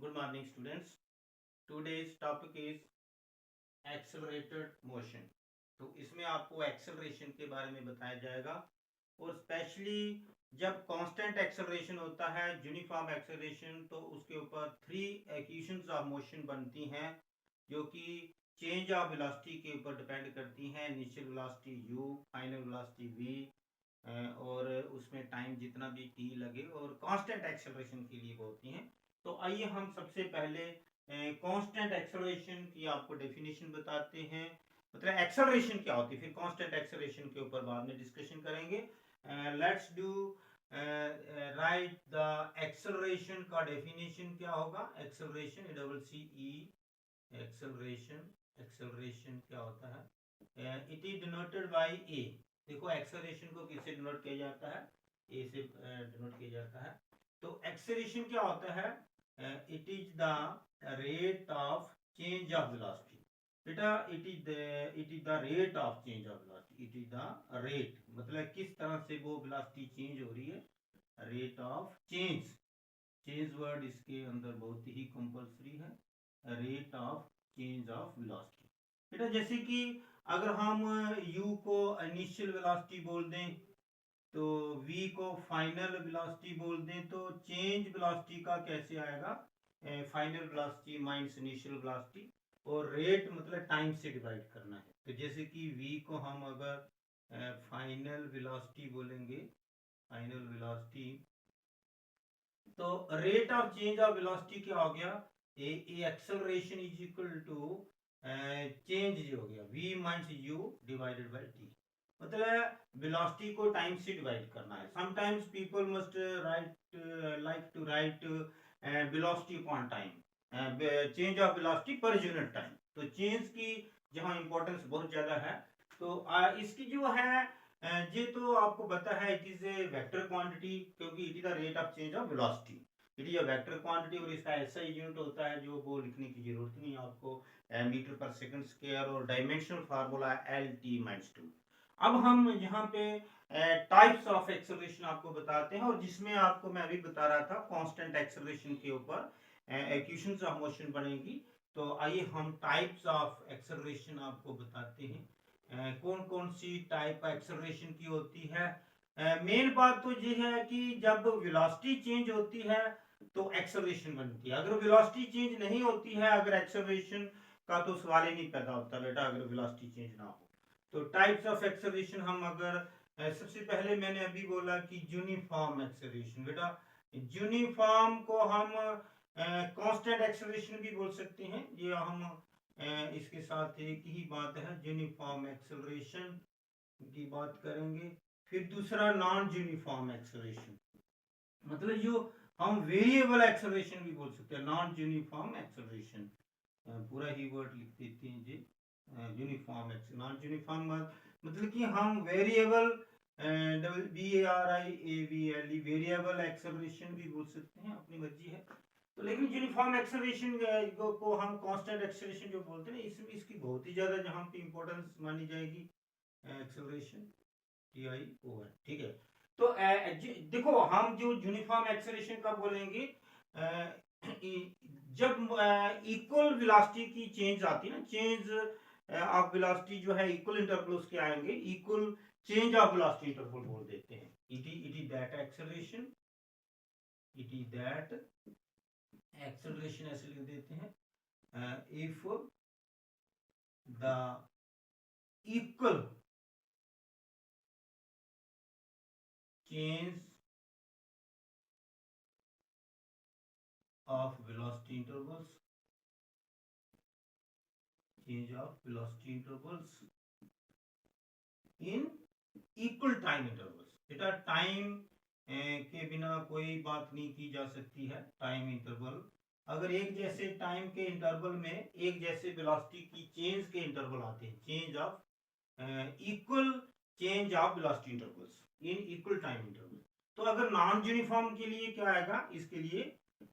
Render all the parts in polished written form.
Good morning, students. Today's topic is accelerated motion. तो इसमें आपको एक्सेलरेशन के बारे में बताया जाएगा और स्पेशली जब कांस्टेंट एक्सेलरेशन होता है, यूनिफॉर्म एक्सेलरेशन, तो उसके ऊपर थ्री इक्वेशंस ऑफ मोशन बनती हैं जो कि चेंज ऑफ वेलोसिटी के ऊपर डिपेंड करती हैं। Initial velocity u, final velocity v, और उसमें टाइम जितना भी t लगे और कांस्टेंट एक्सेलरेशन के लिए होती हैं। तो आइए हम सबसे पहले कांस्टेंट एक्सेलरेशन की आपको डेफिनेशन बताते हैं, मतलब एक्सेलरेशन क्या होती है, फिर कांस्टेंट एक्सेलरेशन के ऊपर बाद में डिस्कशन करेंगे। Let's do right the acceleration का डेफिनेशन क्या होगा। एक्सेलरेशन CE एक्सेलरेशन, एक्सेलरेशन क्या होता है, इट इज डिनोटेड बाय ए। देखो एक्सेलरेशन को किससे डिनोट किया जाता है, ए से डिनोट किया जाता है। तो एक्सेलरेशन क्या होता है, it is the rate of change of velocity. बेटा it is the rate of change of velocity, it is the rate मतलब किस तरह से वो वेलोसिटी चेंज हो रही है, rate of change. Change word इसके अंदर बहुत ही कंपल्सरी है, rate of change of velocity. बेटा जैसे कि अगर हम u को इनिशियल वेलोसिटी बोल दें तो v को फाइनल वेलोसिटी बोल दें, तो चेंज वेलोसिटी का कैसे आएगा, final velocity minus initial velocity, और रेट मतलब टाइम से डिवाइड करना है। तो जैसे कि v को हम अगर फाइनल वेलोसिटी बोलेंगे, फाइनल वेलोसिटी, तो rate of change of velocity क्या हो गया, a acceleration is equal to change जो हो गया v minus u divided by t। मतलब वेलोसिटी को टाइम से डिवाइड करना है। Sometimes people must write like to write velocity upon time, change of velocity per unit time. तो change की जहां इंपॉर्टेंस बहुत ज्यादा है, तो इसकी जो है ये तो आपको पता है it is a vector quantity, क्योंकि it is the rate of change of velocity. It is a vector quantity और इसका ऐसा यूनिट होता है जो वो लिखने की जरूरत नहीं है आपको, मीटर पर सेकंड स्क्वायर, और डायमेंशनल फार्मूला LT-2। अब हम यहाँ पे टाइप्स ऑफ एक्सेलरेशन आपको बताते हैं, और जिसमें आपको मैं अभी बता रहा था कांस्टेंट एक्सेलरेशन के ऊपर इक्वेशंस ऑफ मोशन बनेगी। तो आइए हम टाइप्स ऑफ एक्सेलरेशन आपको बताते हैं, कौन कौन सी टाइप का एक्सेलरेशन की होती है। मेन बात तो ये है कि जब वेलोसिटी चेंज होती है तो एक्सेलरेशन बनती है, अगर वेलोसिटी चेंज नहीं होती है, अगर एक्सेलरेशन का तो सवाल ही नहीं पैदा होता बेटा, अगर वेलोसिटी चेंज ना हो। तो टाइप्स ऑफ एक्सेलरेशन हम अगर सबसे पहले मैंने अभी बोला कि यूनिफॉर्म एक्सेलरेशन। बेटा यूनिफॉर्म को हम कांस्टेंट एक्सेलरेशन भी बोल सकते हैं, ये हम इसके साथ एक ही बात है, यूनिफॉर्म एक्सेलरेशन की बात करेंगे। फिर दूसरा नॉन यूनिफॉर्म एक्सेलरेशन, मतलब जो हम वेरिएबल एक्सेलरेशन भी बोल सकते हैं, नॉन यूनिफॉर्म एक्सेलरेशन। पूरा ही वर्ड लिख देते हैं जी, यूनिफॉर्म एक्सेलरेशन। नॉन यूनिफॉर्म मतलब कि हम वेरिएबल, VARIABLE वेरिएबल एक्सेलरेशन भी बोल सकते हैं, अपनी मर्जी है। तो लेकिन यूनिफॉर्म एक्सेलरेशन को हम कांस्टेंट एक्सेलरेशन जो बोलते हैं, इसमें इसकी बहुत ही ज्यादा जहां पे इंपॉर्टेंस मानी जाएगी, एक्सेलरेशन TION, ठीक है। तो देखो हम जो यूनिफॉर्म एक्सेलरेशन का बोलेंगे, जब इक्वल वेलोसिटी की चेंज आती है ना, चेंज ऑफ वेलोसिटी जो है इक्वल इंटरवल्स के आएंगे, equal change of velocity interval बोल देते हैं। It is that acceleration, it is that acceleration ऐसे लिख देते हैं, if the equal change of velocity intervals, change of velocity intervals in equal time intervals। बेटा टाइम के बिना कोई बात नहीं की जा सकती है। टाइम इंटरवल अगर एक जैसे टाइम के इंटरवल में एक जैसे वेलोसिटी की चेंज के इंटरवल आते हैं, change of equal change of velocity intervals in equal time interval. तो अगर नॉन यूनिफॉर्म के लिए क्या आएगा, इसके लिए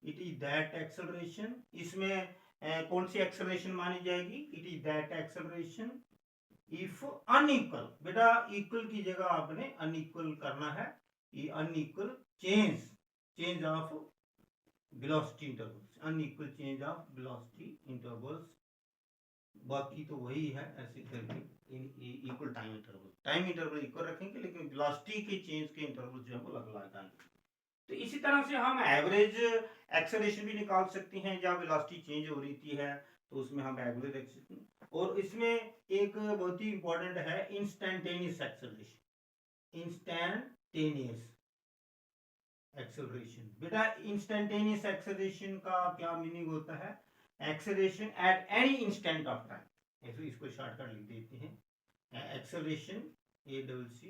इट इज दैट एक्सेलरेशन। इसमें कौन सी एक्सेलरेशन मानी जाएगी, it is that acceleration if unequal. बेटा इक्वल की जगह आपने अनइक्वल करना है, ये unequal change, change of velocity intervals, unequal change of velocity intervals, बाकी तो वही है ऐसे करके इक्वल टाइम इंटरवल इक्वल रखेंगे, लेकिन वेलोसिटी के चेंज के इंटरवल जो है वो अलग अलग आएंगे। तो इसी तरह से हम एवरेज एक्सेलरेशन भी निकाल सकते हैं, जहाँ वेलोसिटी चेंज हो रही है तो उसमें हम एवरेज रख सकते हैं। और इसमें एक बहुत ही इंपॉर्टेंट है इंस्टेंटेनियस एक्सेलरेशन। इंस्टेंटेनियस एक्सेलरेशन, बेटा इंस्टेंटेनियस एक्सेलरेशन का क्या मीनिंग होता है? Acceleration at any instant of time, इसको शॉर्टकट लिख देते हैं, acceleration ACC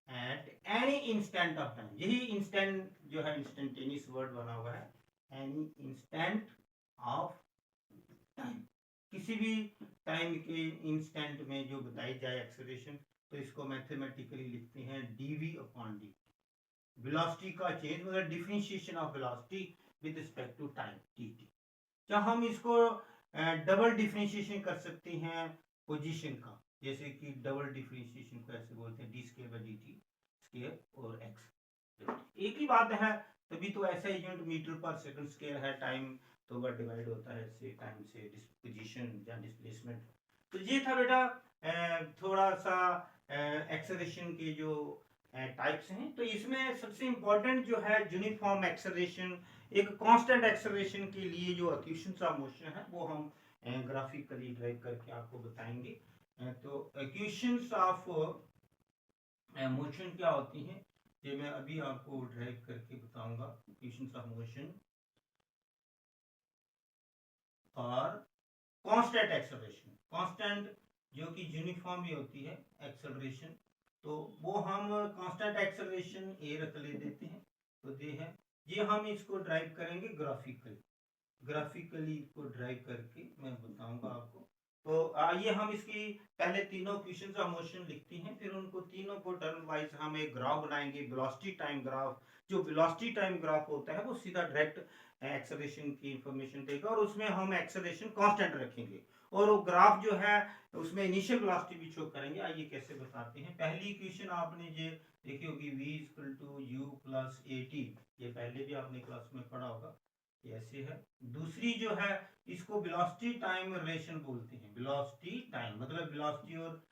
at any instant of time. यही इंस्टेंट जो है इंस्टेंटेनियस वर्ड बना हुआ है, एनी इंस्टेंट ऑफ टाइम, किसी भी टाइम के इंस्टेंट में जो बताई जाए एक्सेलरेशन, तो इसको मैथमेटिकली लिखते हैं dv/dt। वेलोसिटी का चेंज मतलब differentiation of velocity with respect to time dt। क्या हम इसको डबल डिफरेंशिएशन कर सकते हैं पोजीशन का, जैसे कि डबल डिफरेंशिएशन को ऐसे बोलते हैं d²/dt स्क्वायर और x, एक ही बात है, तभी तो ऐसा unit metre per second square है, टाइम तो वह डिवाइड होता है इससे, टाइम से पोजीशन या डिस्प्लेसमेंट। तो ये था बेटा थोड़ा सा एक्सेलरेशन के जो टाइप्स हैं। तो इसमें सबसे इंपॉर्टेंट जो है यूनिफॉर्म एक्सेलरेशन, एक कांस्टेंट एक्सेलरेशन के लिए जो इक्वेशंस ऑफ मोशन है वो हम ग्राफिकली ड्राइव करके आपको बताएंगे। तो इक्वेशंस ऑफ मोशन क्या होती हैं ये मैं अभी आपको ड्राइव करके बताऊंगा। इक्वेशंस ऑफ मोशन और कांस्टेंट एक्सेलरेशन, कांस्टेंट जो कि यूनिफॉर्म ही होती है एक्सेलरेशन, तो वो हम कांस्टेंट एक्सेलरेशन ए रख ले देते हैं। तो ये हम इसको ड्राइव करेंगे ग्राफिकली इसको ड्राइव करके मैं बताऊंगा आपको। तो आइए हम इसकी पहले तीनों इक्वेशंस ऑफ मोशन लिखते हैं, फिर उनको तीनों को टर्म वाइज हम एक ग्राफ बनाएंगे, वेलोसिटी टाइम ग्राफ। जो वेलोसिटी टाइम ग्राफ होता है वो सीधा डायरेक्ट एक्सेलरेशन की इंफॉर्मेशन देगा, और उसमें हम एक्सेलरेशन कांस्टेंट रखेंगे, और वो ग्राफ जो है उसमें इनिशियल वेलोसिटी भी शो करेंगे। आइए कैसे बताते हैं। पहली इक्वेशन आपने ये देखी होगी, v=u+at, ये पहले भी आपने क्लास में पढ़ा होगा, ऐसे है। दूसरी जो है इसको वेलोसिटी टाइम रिलेशन बोलते हैं। वेलोसिटी टाइम मतलब वेलोसिटी और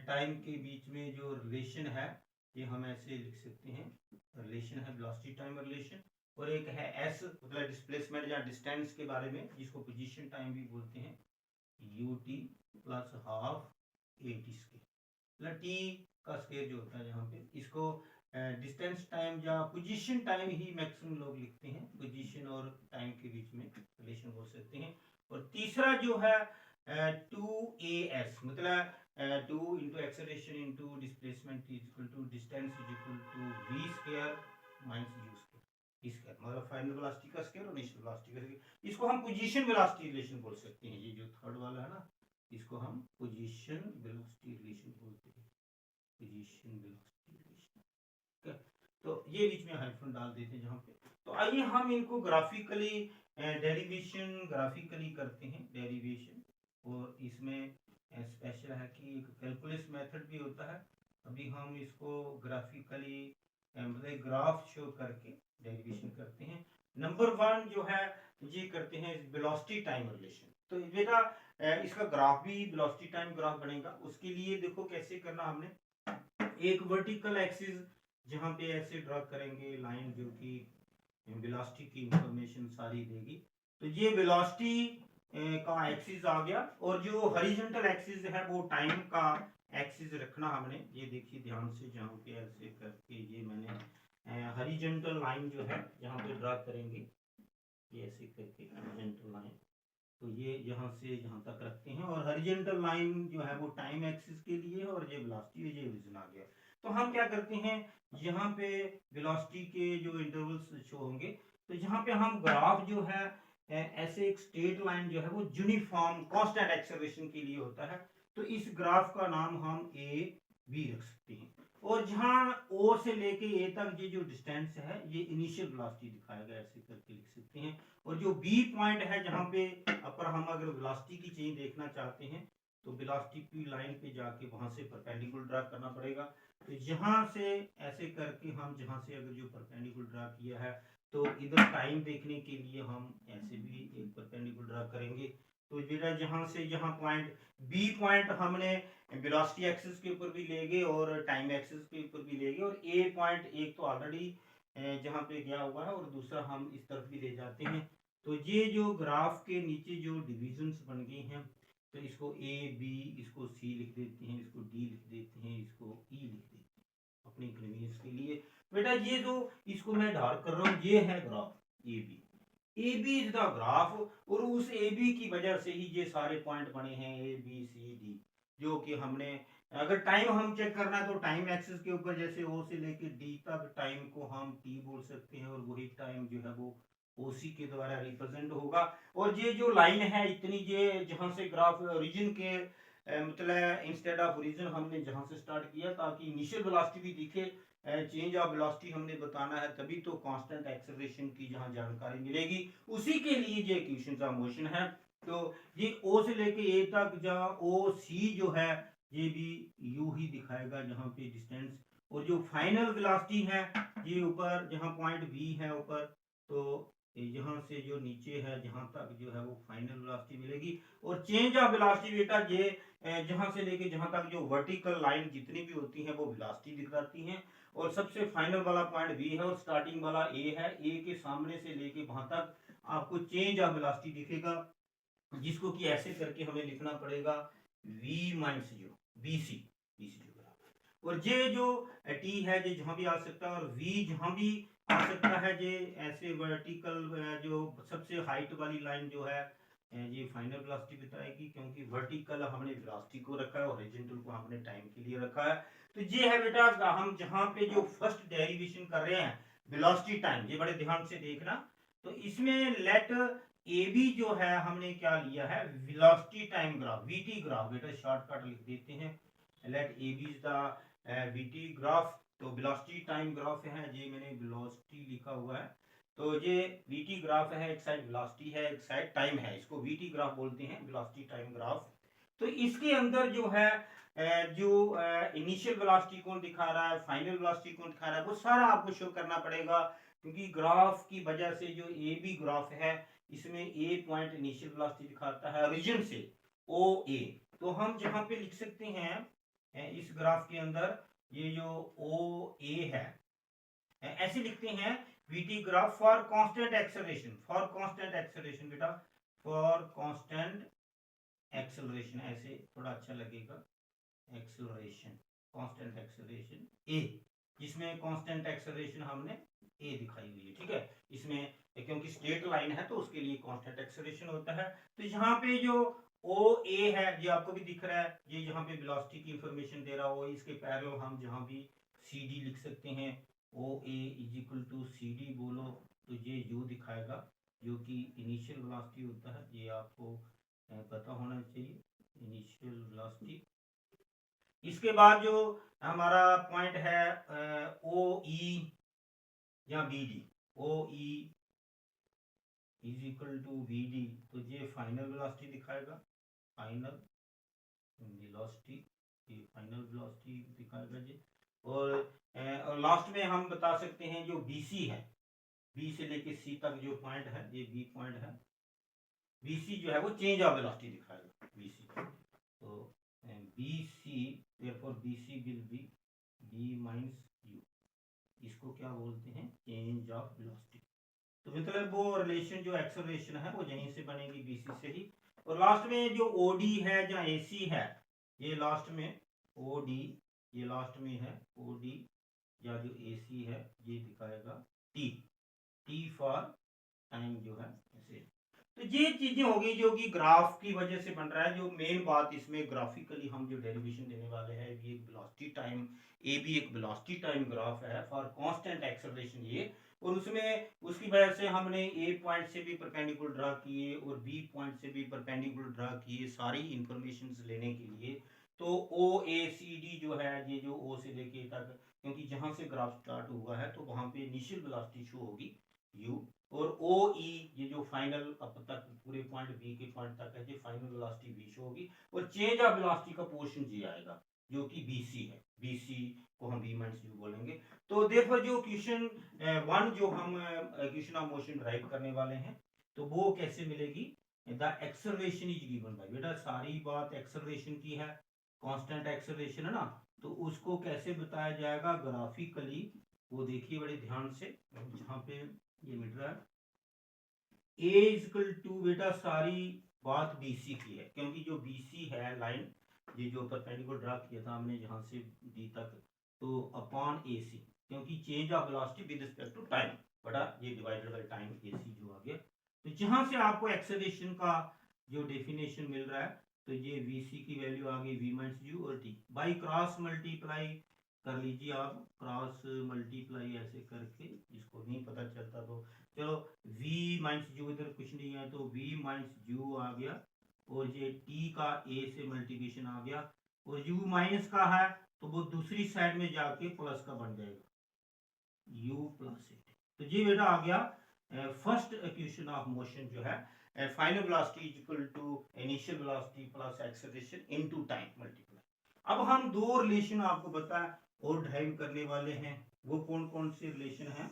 टाइम के बीच में जो रिलेशन है ये हम ऐसे लिख सकते हैं, रिलेशन है वेलोसिटी टाइम रिलेशन। और एक है एस मतलब डिस्प्लेसमेंट या डिस्टेंस के बारे में, जिसको पोजीशन टाइम भी बोलते हैं, ut+12at², मतलब टी का स्क्वायर जो होता है यहाँ पे, इसको डिस्टेंस टाइम या पोजीशन टाइम ही मैक्सिमम लोग लिखते हैं, पोजीशन और टाइम के बीच में रिलेशन बोल सकते हैं। और तीसरा जो है 2as मतलब 2 into acceleration into displacement is equal to distance is equal to v² minus u² square, मतलब फाइनल वेलोसिटी का स्क्वायर और इनिशियल वेलोसिटी का स्क्वायर। इसको हम पोजीशन वेलोसिटी रिलेशन बोल सकते हैं। ये जो थर्ड वाला है ना, इसको हम पोजीशन वेलोसिटी रिलेशन बोलते हैं, पोजीशन वेलोसिटी रिलेशन। तो ये बीच में हाइफन डाल देते हैं जहाँ पे। तो आइए हम इनको ग्राफिकली डेरिवेशन ग्राफिकली करते हैं, डेरिवेशन। और इसमें स्पेशल है कि एक कैलकुलस मेथड भी होता है। अभी हम इसको ग्राफिकली मतलब ग्राफ शो करके डेरिवेशन करते हैं। नंबर 1 जो है ये करते हैं वेलोसिटी टाइम रिलेशन। तो बेटा इसका ग्राफ भी वेलोसिटी टाइम ग्राफ बनेगा। उसके लिए देखो कैसे करना, हमने एक वर्टिकल एक्सिस जहाँ पे ऐसे ड्रा करेंगे लाइन जो कि वेलोसिटी की इंफॉर्मेशन सारी देगी। तो ये वेलोसिटी का एक्सिस आ गया, और जो हॉरिजॉन्टल एक्सिस है वो टाइम का एक्सिस रखना हमने। ये देखिए ध्यान से, जहाँ पे ऐसे करके ये मैंने हॉरिजॉन्टल लाइन जो है यहाँ पे ड्रा करेंगे, ये ऐसे करके हॉरिजॉन्टल लाइन, तो ये यहाँ से यहाँ तक रखते हैं। और हॉरिजॉन्टल लाइन जो है वो टाइम एक्सिस के लिए, और ये वेलोसिटी ये रीजन आ गया। तो हम क्या करते हैं, यहाँ पे वेलोसिटी के जो इंटरवल्स शो होंगे, तो यहाँ पे हम ग्राफ जो है ऐसे एक स्ट्रेट लाइन जो है वो यूनिफॉर्म कांस्टेंट एक्सेलरेशन के लिए होता है। तो इस ग्राफ का नाम हम ए बी रख सकते हैं। और जहाँ ओ से लेके ए तक ये जो डिस्टेंस है ये इनिशियल वेलोसिटी दिखाया गया, ऐसे करके लिख सकते हैं। और जो बी पॉइंट है जहाँ पे अपर हम अगर वेलोसिटी की चेंज देखना चाहते हैं, तो वेलोसिटी की लाइन पे जाके वहां से परपेंडिकुलर ड्रा करना पड़ेगा। तो यहाँ से ऐसे करके हम जहाँ से अगर जो परपेंडिकुलर ड्रा किया है तो इधर टाइम देखने के लिए हम ऐसे भी एक परपेंडिकुलर ड्रा करेंगे। तो बेटा जहाँ से जहाँ पॉइंट बी पॉइंट हमने वेलोसिटी एक्सिस के ऊपर भी ले गए और टाइम एक्सिस के ऊपर भी ले गए, और ए पॉइंट एक तो ऑलरेडी जहाँ पे गया हुआ है और दूसरा हम इस तरफ भी ले जाते हैं। तो ये जो ग्राफ के नीचे जो डिविजन्स बन गए हैं, तो इसको ए बी, इसको सी लिख देते हैं, इसको डी लिख देते हैं, इसको ई लिख देते हैं अपनी कन्वीनियंस के लिए। बेटा ये जो इसको मैं डार्क कर रहा हूँ, ये है graph A B. A B is the graph, और उस ए बी की वजह से ही ये सारे पॉइंट बने हैं ए बी सी डी, जो कि हमने अगर टाइम हम चेक करना है तो टाइम एक्सिस के ऊपर जैसे ओ से लेके डी तक टाइम को हम टी बोल सकते हैं, और वही टाइम जो है वो ओसी के द्वारा रिप्रेजेंट होगा। और ये जो लाइन है इतनी, ये जहां से ग्राफ ओरिजिन के मतलब इंस्टेड ऑफ ओरिजिन हमने जहां से स्टार्ट किया ताकि इनिशियल वेलोसिटी भी दिखे, चेंज ऑफ वेलोसिटी हमने बताना है, तभी तो कांस्टेंट एक्सेलरेशन की जहां जानकारी मिलेगी, उसी के लिए ये इक्वेशंस ऑफ मोशन है। तो ये ओ से लेके ए तक जहां ओ सी जो है ये भी यू ही दिखाएगा जहां पे डिस्टेंस, और जो फाइनल वेलोसिटी है ये ऊपर जहां पॉइंट बी है ऊपर, तो यहाँ से जो नीचे है जहां तक जो है वो फाइनल वेलोसिटी मिलेगी। और चेंज ऑफ वेलोसिटी बेटा ये जहां से लेके जहां तक जो वर्टिकल लाइन जितनी भी होती है वो वेलोसिटी दिखाती हैं, और सबसे फाइनल वाला पॉइंट बी है और स्टार्टिंग वाला ए है। ए के सामने से लेके वहां तक आपको चेंज ऑफ वेलोसिटी दिखेगा, जिसको कि ऐसे करके हमें लिखना पड़ेगा v माइनस जो बी सी जो बराबर, और ये जो टी है ये जहां भी आ सकता है, और v जहां भी आ सकता है, ये ऐसे वर्टिकल जो सबसे हाइट वाली लाइन जो है ये फाइनल वेलोसिटी बताएगी, क्योंकि वर्टिकल हमने वेलोसिटी को रखा है और हॉरिजॉन्टल को हमने टाइम के लिए रखा है। तो ये है बेटा हम जहां पे जो फर्स्ट डेरिवेशन कर रहे हैं वेलोसिटी टाइम, ये बड़े ध्यान से देखना। तो इसमें लेट ए बी जो है हमने क्या लिया है velocity time graph, VT graph, बेटा शॉर्टकट लिख देते हैं, let A B is the VT graph. तो वेलोसिटी टाइम ग्राफ है, ये मैंने वेलोसिटी लिखा हुआ है, तो ये वीटी ग्राफ है, एक साइड वेलोसिटी है एक साइड टाइम है, इसको वीटी ग्राफ बोलते हैं, वेलोसिटी टाइम ग्राफ। तो इसके अंदर जो है जो इनिशियल वेलोसिटी कौन दिखा रहा है, फाइनल वेलोसिटी कौन दिखा रहा है, वो सारा आपको शो करना पड़ेगा, क्योंकि ग्राफ की वजह से जो ए बी ग्राफ है इसमें ए पॉइंट इनिशियल वेलोसिटी दिखाता है ओरिजिन से ओ ए। तो हम जहां पे लिख सकते हैं इस ग्राफ के अंदर ये जो ओ ए है ऐसे लिखते हैं VT graph for constant acceleration, for constant acceleration बेटा, फॉर कांस्टेंट एक्सेलरेशन, ऐसे थोड़ा अच्छा लगेगा, एक्सेलरेशन, कांस्टेंट एक्सेलरेशन ए, जिसमें कांस्टेंट एक्सेलरेशन हमने ए दिखाई हुई है, ठीक है। इसमें क्योंकि स्ट्रेट लाइन है तो उसके लिए कांस्टेंट एक्सेलरेशन होता है। तो यहाँ पे जो ओ ए है ये आपको भी दिख रहा है, ये यहाँ पे वेलोसिटी की इंफॉर्मेशन दे रहा हो, इसके पैरेलल हम जहाँ भी सी डी लिख सकते हैं, O A is equal to C D बोलो तो ये यू दिखाएगा, जो कि इनिशियल वेलोसिटी होता है, ये आपको पता होना चाहिए, इनिशियल वेलोसिटी। इसके बाद जो हमारा पॉइंट है ओ ई या B D, O E is equal to V D, तो ये फाइनल वेलोसिटी दिखाएगा, फाइनल वेलोसिटी, ये फाइनल वेलोसिटी दिखाएगा जी। और लास्ट में हम बता सकते हैं जो बी सी है, बी से लेके सी तक जो पॉइंट है ये बी पॉइंट है, बी सी जो है वो चेंज ऑफ वेलोसिटी दिखाएगा बी सी। तो B C therefore B C will be B minus U, इसको क्या बोलते हैं चेंज ऑफ वेलोसिटी। तो मतलब वो रिलेशन जो एक्सेलरेशन है वो यहीं से बनेगी बीसी से ही। और लास्ट में जो ओडी है या एसी है, ये लास्ट में ओडी, ये लास्ट में है ओडी, या जो एसी है ये दिखाएगा टी, टी फॉर टाइम जो है ऐसे। तो ये चीजें होगी जो कि ग्राफ की वजह से बन रहा है। जो मेन बात इसमें ग्राफिकली हम जो डेरिवेशन देने वाले हैं, ये एक वेलोसिटी टाइम, ए भी एक वेलोसिटी टाइम ग्राफ है फॉर कांस्टेंट एक्सेलरेशन ये, और उसमें उसकी वजह से हमने ए पॉइंट से भी परपेंडिकुलर ड्रा किए और बी पॉइंट से भी परपेंडिकुलर ड्रा किए सारी इंफॉर्मेशन लेने के लिए। तो ओ ए सी डी जो है ये जो ओ से लेके तक, क्योंकि जहां से ग्राफ स्टार्ट हुआ है तो वहां पे इनिशियल वेलोसिटी शो होगी यू, और ओ ई ये जो फाइनल अब तक पूरे पॉइंट बी के पॉइंट तक है ये फाइनल वेलोसिटी वी शो होगी, और चेंज ऑफ वेलोसिटी का पोर्शन जी आएगा। जो कि BC है, BC को हम V माइनस U बोलेंगे। तो देखो जो क्वेश्चन 1 जो हम क्वेश्चन ऑफ मोशन ड्राइव करने वाले हैं, तो वो कैसे मिलेगी, the acceleration is given by, बेटा सारी बात एक्सेलरेशन की है, कांस्टेंट एक्सेलरेशन है ना, तो उसको कैसे बताया जाएगा ग्राफिकली, वो देखिए बड़े ध्यान से, जहां पे ये मिल रहा है A इक्वल टू, बेटा सारी बात BC की है, क्योंकि जो BC है लाइन, ये जो परपेंडिकुलर ड्रा किया था हमने जहां से D तक, तो अपॉन AC, क्योंकि change of velocity with respect to time, बड़ा ये डिवाइडेड बाय टाइम AC जो आ गया। तो जहां से आपको एक्सेलरेशन का जो डेफिनेशन मिल रहा है, तो ये VC की वैल्यू आ गई V माइनस U और T बाई क्रॉस मल्टीप्लाई कर लीजिए आप, क्रॉस मल्टीप्लाई ऐसे करके, जिसको नहीं पता चलता तो चलो V माइनस U इधर कुछ नहीं है, तो V माइनस U आ गया, और ये T का A से मल्टीप्लिकेशन आ गया, और U माइनस का है तो वो दूसरी साइड में जाके प्लस का बन जाएगा, U प्लस A। तो ये बेटा आ गया फर्स्ट इक्वेशन ऑफ मोशन जो है, final velocity is equal to initial velocity plus acceleration into time multiply. अब हम दो रिलेशन आपको बताया और ड्राइव करने वाले हैं, वो कौन कौन से रिलेशन हैं,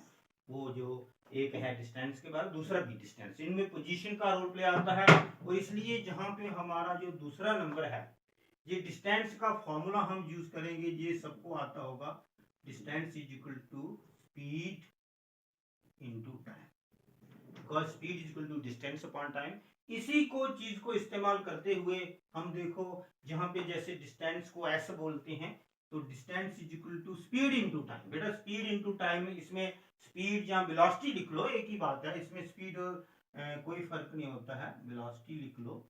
वो जो एक है डिस्टेंस के बाद, दूसरा भी डिस्टेंस, इनमें पोजीशन का रोल प्ले आता है, और इसलिए जहां पे हमारा जो दूसरा नंबर है, ये डिस्टेंस का फॉर्मूला हम यूज करेंगे, ये सबको आता होगा, distance is equal to speed into time, because speed is equal to distance upon time. इसी को चीज को इस्तेमाल करते हुए हम देखो, जहां पे जैसे डिस्टेंस को ऐसे बोलते हैं, तो distance is equal to speed into time, बेटा स्पीड इनटू टाइम, इसमें स्पीड या वेलोसिटी लिख लो, एक ही बात है, इसमें स्पीड कोई फर्क नहीं होता है, वेलोसिटी लिख लो,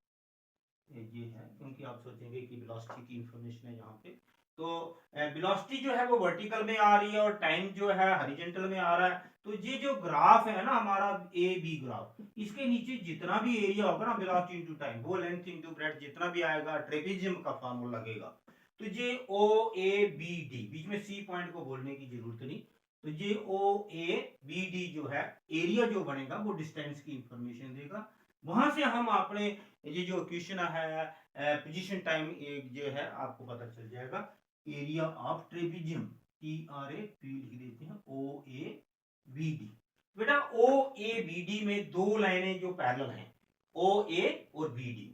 ये है, क्योंकि आप सोचेंगे कि वेलोसिटी की इंफॉर्मेशन है यहाँ पे, तो वेलोसिटी जो है वो वर्टिकल में आ रही है और टाइम जो है हॉरिजॉन्टल में आ रहा है। तो ये जो ग्राफ है ना हमारा ए बी ग्राफ, इसके नीचे जितना भी एरिया होगा ना, वेलोसिटी इनटू टाइम, वो लेंथ इनटू ब्रेड्थ जितना भी आएगा, ट्रेपेजियम का फार्मूला लगेगा। तो ये ओ ए बी डी, बीच में सी पॉइंट को बोलने की जरूरत नहीं, तो ये ओ ए बी डी जो है, एरिया जो बनेगा वो डिस्टेंस की इंफॉर्मेशन देगा। वहां से हम अपने ये जो क्वेश्चन है पोजीशन टाइम जो है आपको पता चल जाएगा, area of trapezium, TRA P लिख देते हैं, OABD। बेटा OABD में दो लाइनें जो पैरेलल हैं, OA और BD,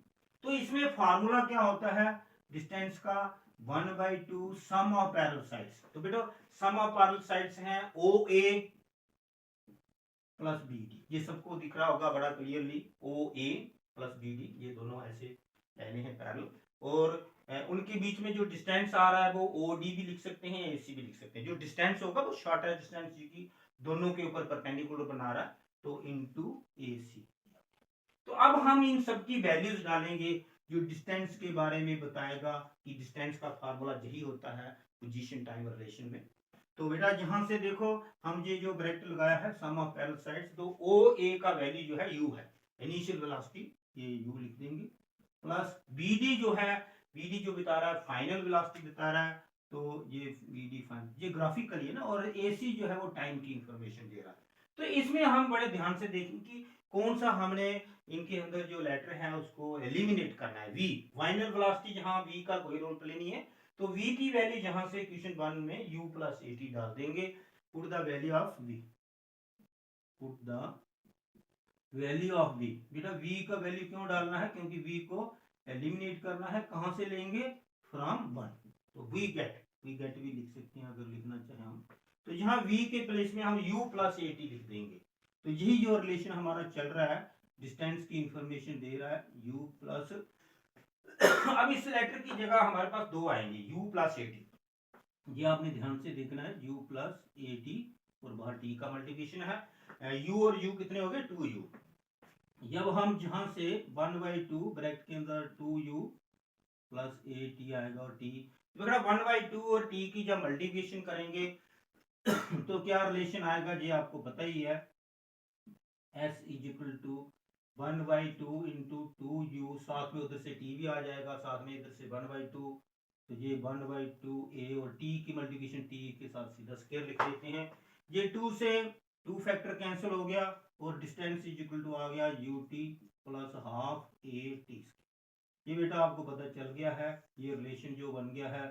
तो इसमें फार्मूला क्या होता है डिस्टेंस का, 1/2 सम ऑफ पैरेलल साइड्स। तो बेटा सम ऑफ पैरेलल साइड्स हैं OA प्लस BD, ये सबको दिख रहा होगा बड़ा क्लियरली, OA प्लस BD, ये दोनों ऐसे लाइनें हैं पैरेलल, और उनके बीच में जो डिस्टेंस आ रहा है वो OD भी लिख सकते हैं, AC भी लिख सकते हैं। जो डिस्टेंस होगा वो शॉर्टर डिस्टेंस की दोनों के ऊपर परपेंडिकुलर बना रहा है, तो इनटू AC। तो अब हम इन सब की वैल्यूज डालेंगे जो डिस्टेंस के बारे में बताएगा कि डिस्टेंस का फार्मूला यही होता है पोजीशन टाइम रिलेशन में। तो बेटा यहां से देखो, हम ये जो ब्रैकेट लगाया है सम ऑफ पैरेलल साइड्स, तो OA का वैल्यू जो है U है, इनिशियल वेलोसिटी, ये U लिख देंगे, प्लस BD जो है, BD जो बता रहा है फाइनल वेलोसिटी बता रहा है, तो ये BD फाइनल, ये ग्राफिकली है ना, और AC जो है वो टाइम की इंफॉर्मेशन दे रहा है। तो इसमें हम बड़े ध्यान से देखें कि कौन सा हमने इनके अंदर जो लेटर है उसको एलिमिनेट करना है। V फाइनल वेलोसिटी, जहां V का कोई रोल प्ले नहीं है, तो V की वैल्यू जहां से क्वेश्चन 1 में U प्लस AT डाल देंगे, put the value of V, put the value of V। बेटा V का वैल्यू क्यों डालना है, क्योंकि V को एलिमिनेट करना है, कहां से लेंगे, फ्रॉम 1, तो वी गेट भी लिख सकते हैं अगर लिखना चाहें हम, तो यहाँ V के प्लेस में हम U प्लस AT लिख देंगे। तो यही जो रिलेशन हमारा चल रहा है, डिस्टेंस की इंफॉर्मेशन दे रहा है U प्लस अब इस लेटर की जगह हमारे पास दो आएंगे, U प्लस AT, ये आपने ध्यान से देखना है, U प्लस AT, और बाहर T का मल्टीप्लिकेशन है, U और U कितने हो गए, 2U। जब हम जहां से 1/2 ब्रैकेट के अंदर 2U प्लस AT आएगा और T, बेटा 1/2 और T की जब मल्टीप्लिकेशन करेंगे तो क्या रिलेशन आएगा, ये आपको पता ही है, S is equal to 1/2 into 2U, साथ में उधर से T भी आ जाएगा, साथ में इधर से 1/2, तो ये 1/2 A, और T की मल्टीप्लिकेशन T के साथ सीधा स्क्वायर लिख देते हैं, ये 2 से 2 फैक्टर कैंसिल हो गया, और डिस्टेंस इज इक्वल टू आ गया UT प्लस हाफ AT। ये बेटा आपको पता चल गया है, ये रिलेशन जो बन गया है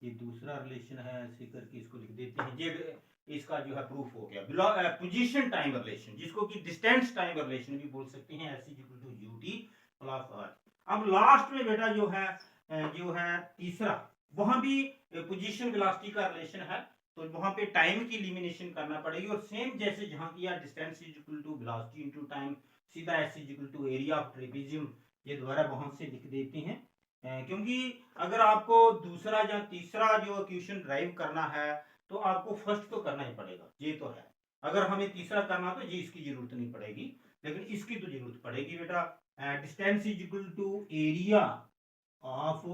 ये दूसरा रिलेशन है, ऐसे करके इसको लिख देते हैं। ये इसका जो है प्रूफ हो गया। पोजीशन टाइम रिलेशन, जिसको कि डिस्टेंस टाइम रिलेशन भी बोल सकते हैं, S equal to UT plus R। अब लास्ट में बेटा जो है तीसरा, वहां भी पोजीशन वेलोसिटी का रिलेशन है, तो वहां पे टाइम की एलिमिनेशन करना पड़ेगी, और सेम जैसे जहां किया distance is equal to velocity into time, सीधा S is equal to area of trapezium, ये दोबारा वहां से लिख देते हैं। क्योंकि अगर आपको दूसरा या तीसरा जो क्वेश्चन ड्राइव करना है तो आपको फर्स्ट तो करना ही पड़ेगा, ये तो है। अगर हमें तीसरा करना तो ये इसकी जरूरत नहीं पड़ेगी, लेकिन इसकी तो जरूरत पड़ेगी बेटा। Distance is equal to area of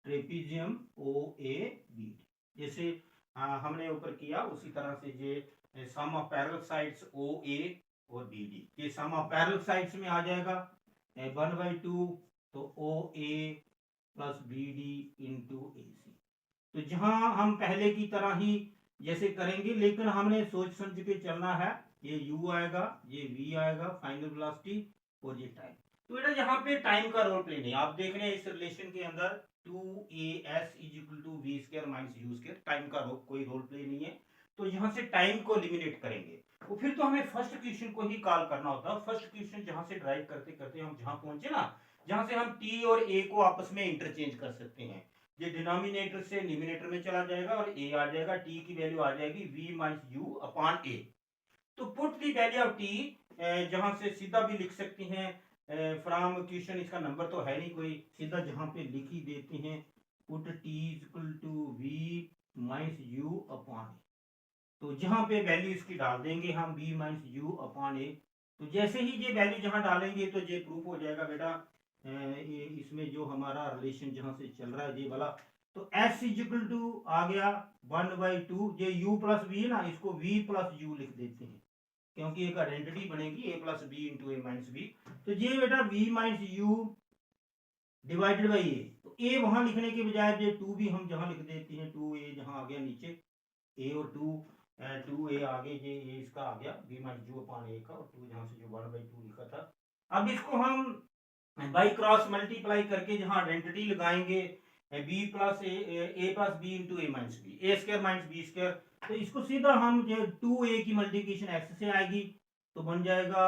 trapezium OABD, जैसे हमने ऊपर किया उसी तरह से ये sum of parallel sides OA और BD, ये सम ऑफ पैरेलल साइड्स में आ जाएगा 1/2, तो OA plus BD into AC। तो जहां हम पहले की तरह ही जैसे करेंगे, लेकिन हमने सोच समझ के चलना है। ये U आएगा, ये V आएगा, फाइनल वेलोसिटी, और ये टाइम। तो बेटा यहाँ पे टाइम का रोल प्ले नहीं, आप देख रहे हैं इस रिलेशन के अंदर 2AS is equal to V² minus U², time का कोई रोल प्ले नहीं है। तो यहाँ से टाइम को एलिमिनेट करेंगे, तो फिर तो हमें फर्स्ट क्वेश्चन को ही कॉल करना होता है। फर्स्ट क्वेश्चन जहां से ड्राइव करते करते हम जहां पहुंचे ना, जहां से हम T और A को आपस में इंटरचेंज कर सकते हैं। ये डिनोमिनेटर से न्यूमिनेटर में चला जाएगा और A आ जाएगा, T की वैल्यू आ जाएगी V minus U upon A। तो put the value of T, जहां से सीधा भी लिख सकते हैं फ्रॉम क्वेश्चन, इसका नंबर तो है नहीं कोई, सीधा जहां पे लिख ही देते हैं, put T equal to V minus U upon A। तो जहां पे वैल्यू इसकी डाल देंगे हम V minus U upon A, तो जैसे ही ये वैल्यू जहां डालेंगे तो ये प्रूफ हो जाएगा बेटा। इसमें जो हमारा रिलेशन जहां से चल रहा है ये वाला, तो S इज इक्वल टू आ गया 1/2, ये U प्लस V है ना, इसको V प्लस U लिख देते हैं, क्योंकि एक आइडेंटिटी बनेगी A plus B into A minus B। तो ये बेटा V minus U divided by A, तो A वहां लिखने के बजाय ये 2 भी हम जहां लिख देते हैं, 2A जहां आ गया नीचे, A और 2A आगे, ये इसका आ गया V minus U upon A का, और 2 जहां से जो 1/2 लिखा था। अब इसको हम बाई क्रॉस मल्टीप्लाई करके जहां आइडेंटिटी लगाएंगे B plus A plus B into A minus B, A² minus B², तो इसको सीधा हम जो 2A की मल्टीप्लिकेशन X से आएगी, तो बन जाएगा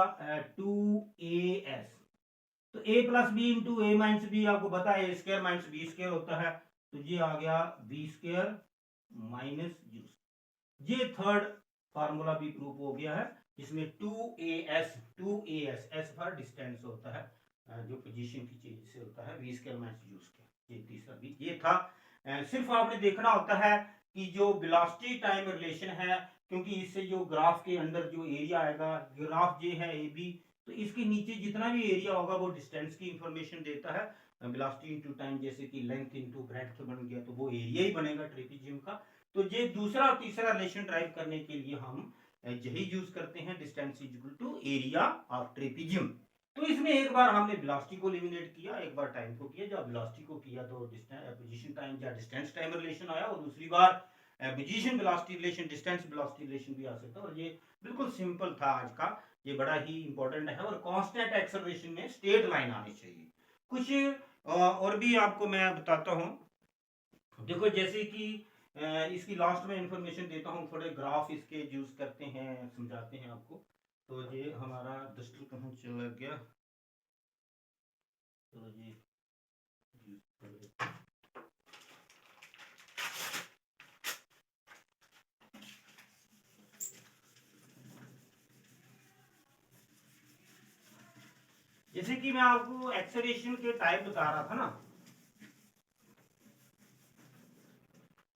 2AS। तो A plus B into A minus B आपको पता है A² माइनस B² होता है, तो ये आ गया B² माइनस U। ये थर्ड फार्मूला भी प्रूफ हो गया है, जिसमें 2AS S फॉर डिस्टेंस होता है, जो पोजीशन की चीज से होता है, V² माइनस U²। ये तीसरा भी ये था। सिर्फ आपने देखना होता है कि जो वेलोसिटी टाइम रिलेशन है, क्योंकि इससे जो ग्राफ के अंदर जो एरिया आएगा, ग्राफ ये है AB, तो इसके नीचे जितना भी एरिया होगा वो डिस्टेंस की इंफॉर्मेशन देता है। वेलोसिटी इनटू टाइम, जैसे कि लेंथ इनटू ब्रेड्थ बन गया, तो वो एरिया ही बनेगा ट्रेपेजियम का। तो ये दूसरा और तीसरा रिलेशन ड्राइव करने के लिए हम यही यूज करते हैं, distance is equal to area of trapezium. तो इसमें एक बार हमने वेलोसिटी को एलिमिनेट किया, एक बार टाइम को किया। जब वेलोसिटी को किया तो पोजीशन टाइम या डिस्टेंस टाइम रिलेशन आया, और दूसरी बार position velocity relation, distance velocity relation भी आ सकता है। और ये बिल्कुल सिंपल था आज का, ये बड़ा ही इंपॉर्टेंट है। और कांस्टेंट एक्सेलरेशन में स्ट्रेट लाइन आनी चाहिए। कुछ और भी आपको मैं बताता हूँ। देखो जैसे कि इसकी लास्ट में इंफॉर्मेशन देता हूँ, थोड़े ग्राफ इसके यूज करते हैं, समझाते हैं आपको। तो ये हमारा डस्टर कहाँ चला गया, तो ये जैसे कि मैं आपको एक्सेलरेशन के टाइप बता रहा था ना,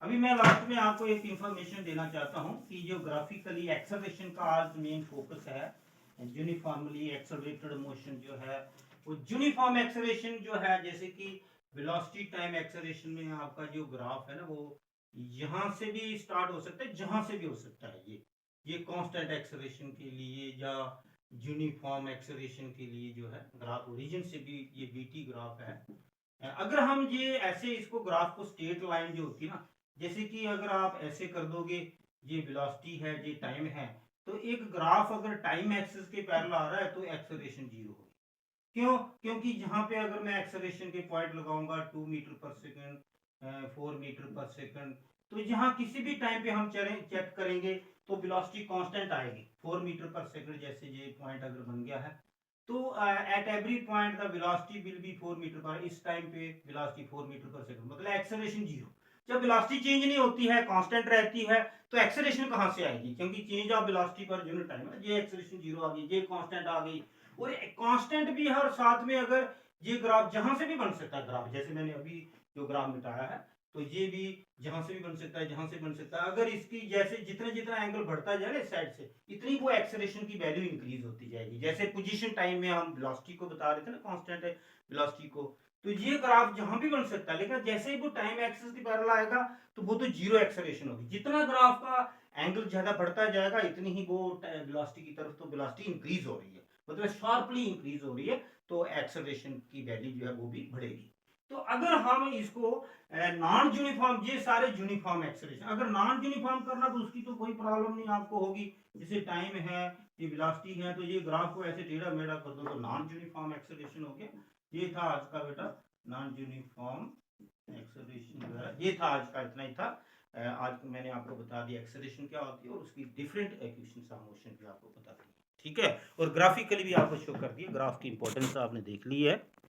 अभी मैं लास्ट में आपको एक इंफॉर्मेशन देना चाहता हूं कि जो ग्राफिकली एक्सेलरेशन का आज मेन फोकस है, यूनिफॉर्मली एक्सेलरेटेड मोशन जो है, वो यूनिफॉर्म एक्सेलरेशन जो है, जैसे कि वेलोसिटी टाइम एक्सेलरेशन में आपका जो ग्राफ है ना, वो यहां से भी स्टार्ट हो सकता है, जहां से भी हो सकता है। ये कांस्टेंट एक्सेलरेशन के लिए या यूनिफॉर्म एक्सेलरेशन के लिए जो है ग्राफ ओरिजिन से भी ये बीटी ग्राफ है। अगर हम ये ऐसे इसको ग्राफ को स्ट्रेट लाइन जो होती है ना, जैसे कि अगर आप ऐसे कर दोगे, ये वेलोसिटी है, ये टाइम है, तो एक ग्राफ अगर टाइम एक्सिस के पैरेलल आ रहा है तो एक्सेलरेशन 0 होगी। क्यों? क्योंकि जहां पे अगर मैं एक्सेलरेशन के पॉइंट लगाऊंगा 2 metre per second, 4 meter per second. तो यहाँ किसी भी टाइम पे हम चेक करेंगे तो वेलोसिटी कांस्टेंट आएगी 4 मीटर पर सेकंड। जैसे ये पॉइंट अगर बन गया है तो at every point the velocity will be 4 meter per, इस टाइम पे वेलोसिटी 4 मीटर पर सेकंड, मतलब एक्सेलरेशन जीरो। जब वेलोसिटी चेंज नहीं होती है, कांस्टेंट रहती है, तो एक्सेलरेशन कहाँ से आएगी? क्योंकि change of velocity per unit time है, ये एक्सेलरेशन जीरो आ गई, ये कांस्टेंट आ गई। और कांस्टेंट भी है, और साथ में अगर ये ग्राफ जहां से भी बन सकता है, ग्राफ जैसे मैंने अभी जो ग्राफ मिटाया है, तो ये भी जहां से भी बन सकता है, जहां से बन सकता है। अगर इसकी जैसे जितना जितना एंगल बढ़ता जाए इस साइड से, इतनी वो एक्सेलरेशन की वैल्यू इंक्रीज होती जाएगी। जैसे पोजीशन टाइम में हम वेलोसिटी को बता रहे थे ना, कांस्टेंट है वेलोसिटी को, तो ये ग्राफ जहां भी बन सकता है, लेकिन जैसे ही वो टाइम एक्सिस के पैरेलल आएगा तो वो तो जीरो एक्सेलरेशन होगी। जितना ग्राफ का एंगल ज्यादा बढ़ता जाएगा, इतनी ही वो वेलोसिटी की तरफ तो वेलोसिटी इंक्रीज हो रही है, मतलब शार्पली इंक्रीज हो रही है, तो एक्सेलरेशन की वैल्यू जो है वो भी बढ़ेगी। तो अगर हम इसको नॉन यूनिफॉर्म, ये सारे यूनिफॉर्म एक्सेलरेशन, अगर नॉन यूनिफॉर्म करना तो उसकी तो कोई प्रॉब्लम नहीं आपको होगी। जैसे टाइम है, ये वेलोसिटी है, तो ये ग्राफ को ऐसे टेढ़ा मेढ़ा कर दो तो नॉन यूनिफॉर्म एक्सेलरेशन हो गया। ये था आज का बेटा नॉन यूनिफॉर्म एक्सेलरेशन, ये था आज का, इतना ही था। आज मैंने आपको बता दिया एक्सेलरेशन क्या होती है और उसकी डिफरेंट इक्वेशंस ऑफ मोशन भी आपको बता दी, ठीक है। और ग्राफिकली भी आपको शो कर दिया, ग्राफ की इंपॉर्टेंस आपने देख ली है।